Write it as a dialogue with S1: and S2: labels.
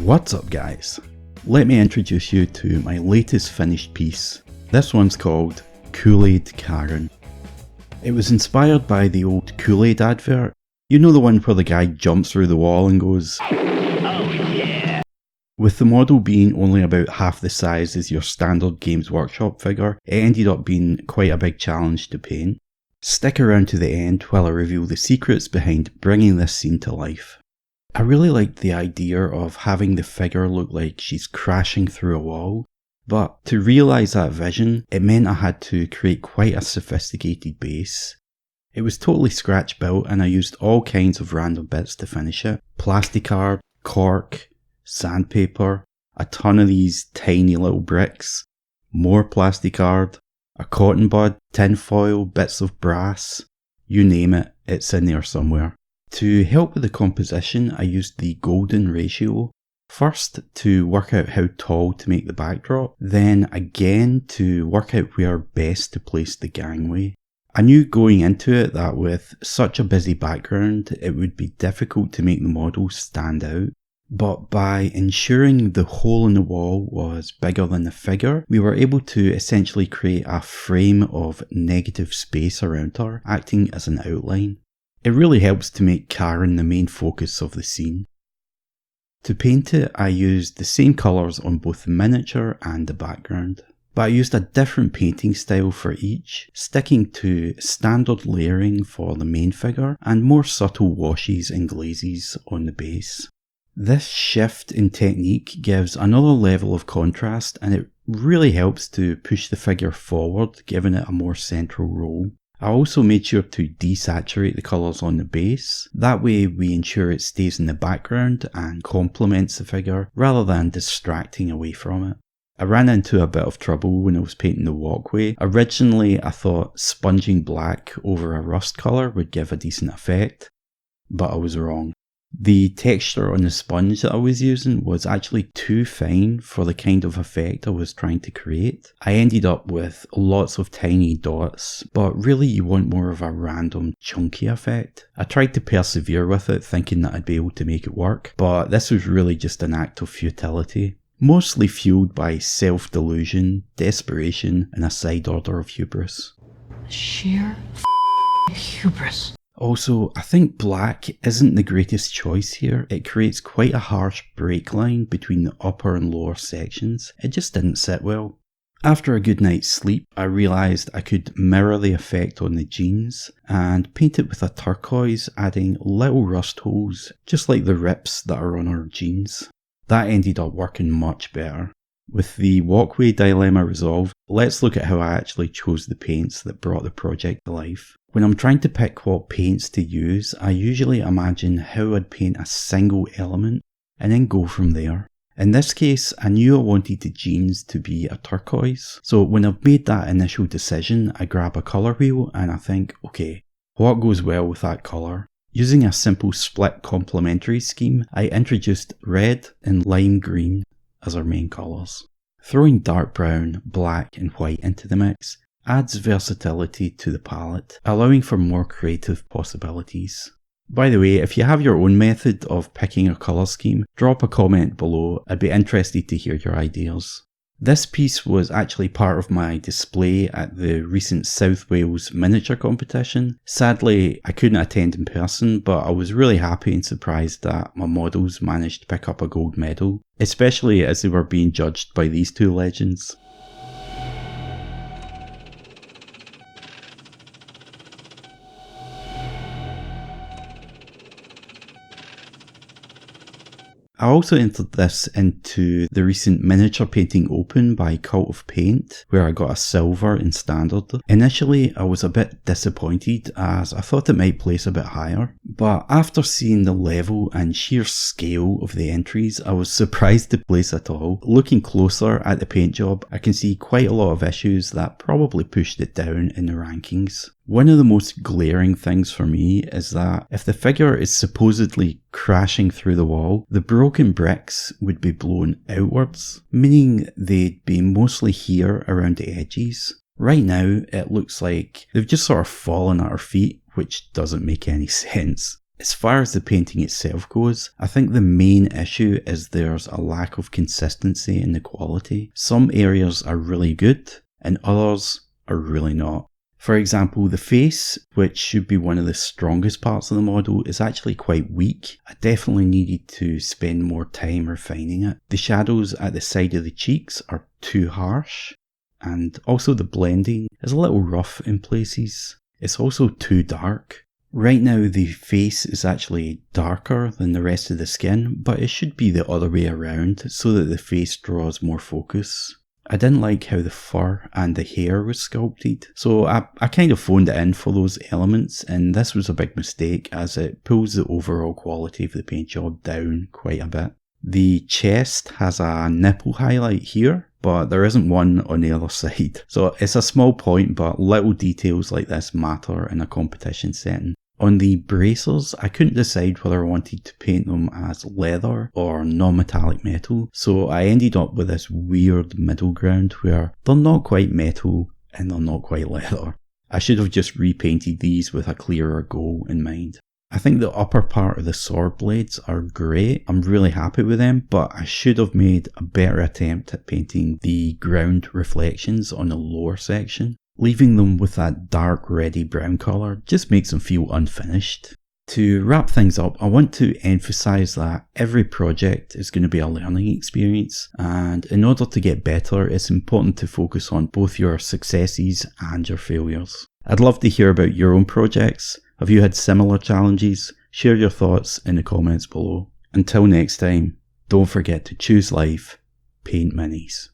S1: What's up guys? Let me introduce you to my latest finished piece. This one's called Koolaid Karen. It was inspired by the old Kool-Aid advert. You know, the one where the guy jumps through the wall and goes, "Oh yeah!" With the model being only about half the size as your standard Games Workshop figure, it ended up being quite a big challenge to paint. Stick around to the end while I reveal the secrets behind bringing this scene to life. I really liked the idea of having the figure look like she's crashing through a wall, but to realise that vision, it meant I had to create quite a sophisticated base. It was totally scratch built and I used all kinds of random bits to finish it. Plasticard, cork, sandpaper, a ton of these tiny little bricks, more plasticard, a cotton bud, tinfoil, bits of brass, you name it, it's in there somewhere. To help with the composition, I used the golden ratio. First to work out how tall to make the backdrop, then again to work out where best to place the gangway. I knew going into it that with such a busy background, it would be difficult to make the model stand out. But by ensuring the hole in the wall was bigger than the figure, we were able to essentially create a frame of negative space around her, acting as an outline. It really helps to make Karen the main focus of the scene. To paint it, I used the same colours on both the miniature and the background, but I used a different painting style for each, sticking to standard layering for the main figure and more subtle washes and glazes on the base. This shift in technique gives another level of contrast and it really helps to push the figure forward, giving it a more central role. I also made sure to desaturate the colours on the base, that way we ensure it stays in the background and complements the figure rather than distracting away from it. I ran into a bit of trouble when I was painting the walkway. Originally I thought sponging black over a rust colour would give a decent effect, but I was wrong. The texture on the sponge that I was using was actually too fine for the kind of effect I was trying to create. I ended up with lots of tiny dots, but really you want more of a random chunky effect. I tried to persevere with it thinking that I'd be able to make it work, but this was really just an act of futility. Mostly fueled by self-delusion, desperation, and a side order of hubris.
S2: Sheer hubris.
S1: Also, I think black isn't the greatest choice here. It creates quite a harsh break line between the upper and lower sections. It just didn't sit well. After a good night's sleep, I realised I could mirror the effect on the jeans and paint it with a turquoise, adding little rust holes, just like the rips that are on our jeans. That ended up working much better. With the walkway dilemma resolved, let's look at how I actually chose the paints that brought the project to life. When I'm trying to pick what paints to use, I usually imagine how I'd paint a single element and then go from there. In this case, I knew I wanted the jeans to be a turquoise, so when I've made that initial decision, I grab a colour wheel and I think, okay, what goes well with that colour? Using a simple split complementary scheme, I introduced red and lime green as our main colours. Throwing dark brown, black and white into the mix adds versatility to the palette, allowing for more creative possibilities. By the way, if you have your own method of picking a colour scheme, drop a comment below. I'd be interested to hear your ideas. This piece was actually part of my display at the recent South Wales miniature competition. Sadly, I couldn't attend in person, but I was really happy and surprised that my models managed to pick up a gold medal, especially as they were being judged by these two legends. I also entered this into the recent miniature painting open by Cult of Paint, where I got a silver in standard. Initially, I was a bit disappointed as I thought it might place a bit higher, but after seeing the level and sheer scale of the entries, I was surprised to place at all. Looking closer at the paint job, I can see quite a lot of issues that probably pushed it down in the rankings. One of the most glaring things for me is that if the figure is supposedly crashing through the wall, the broken bricks would be blown outwards, meaning they'd be mostly here around the edges. Right now, it looks like they've just sort of fallen at our feet, which doesn't make any sense. As far as the painting itself goes, I think the main issue is there's a lack of consistency in the quality. Some areas are really good and others are really not. For example, the face, which should be one of the strongest parts of the model, is actually quite weak. I definitely needed to spend more time refining it. The shadows at the side of the cheeks are too harsh, and also the blending is a little rough in places. It's also too dark. Right now the face is actually darker than the rest of the skin, but it should be the other way around so that the face draws more focus. I didn't like how the fur and the hair was sculpted, so I kind of phoned it in for those elements, and this was a big mistake as it pulls the overall quality of the paint job down quite a bit. The chest has a nipple highlight here, but there isn't one on the other side. So it's a small point, but little details like this matter in a competition setting. On the bracers, I couldn't decide whether I wanted to paint them as leather or non-metallic metal, so I ended up with this weird middle ground where they're not quite metal and they're not quite leather. I should have just repainted these with a clearer goal in mind. I think the upper part of the sword blades are great, I'm really happy with them, but I should have made a better attempt at painting the ground reflections on the lower section. Leaving them with that dark reddy brown colour just makes them feel unfinished. To wrap things up, I want to emphasise that every project is going to be a learning experience, and in order to get better, it's important to focus on both your successes and your failures. I'd love to hear about your own projects. Have you had similar challenges? Share your thoughts in the comments below. Until next time, don't forget to choose life, paint minis.